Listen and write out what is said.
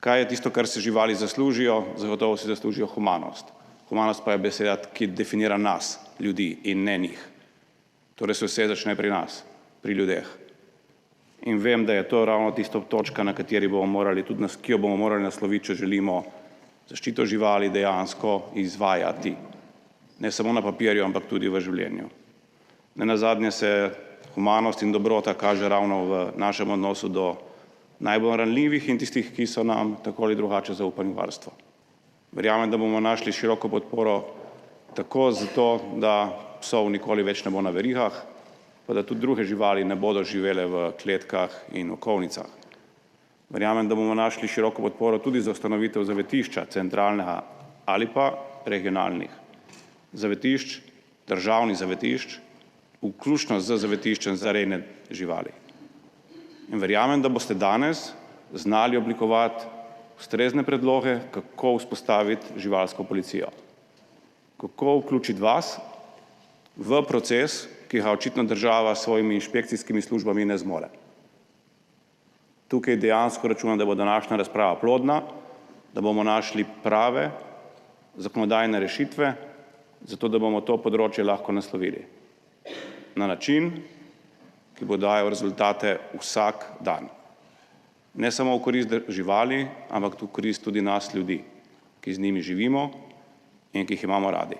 Kaj je tisto, kar se živali zaslužijo? Zagotovo si zaslužijo humanost. Humanost pa je beseda, ki definira nas, ljudi, in ne njih. Torej se vse začne pri nas, pri ljudeh. In vem, da je to ravno tista točka, na kateri bomo morali tudi ki jo bomo morali nasloviti, če želimo zaščito živali dejansko izvajati. Ne samo na papirju, ampak tudi v življenju. Nenazadnje se humanost in dobrota kaže ravno v našem odnosu do najbolj ranljivih in tistih, ki so nam tako ali drugače zaupani v varstvo. Verjamem, da bomo našli široko podporo tako zato, da psov nikoli več ne bo na verigah, pa da tudi druge živali ne bodo živele v kletkah in okovnicah. Verjamem, da bomo našli široko podporo tudi za ustanovitev zavetišča, centralnega ali pa regionalnih zavetišč, državnih zavetišč, vključno z zavetiščem za rejne živali. In verjamem, da boste danes znali oblikovati ustrezne predloge, kako vzpostaviti živalsko policijo, kako vključiti vas v proces, ki ga očitno država s svojimi inšpekcijskimi službami ne zmore. Tukaj dejansko računam, da bo današnja razprava plodna, da bomo našli prave zakonodajne rešitve, zato da bomo to področje lahko naslovili na način, ki bo dajal rezultate vsak dan. Ne samo v korist živali, ampak v korist tudi nas, ljudi, ki z njimi živimo in ki jih imamo radi.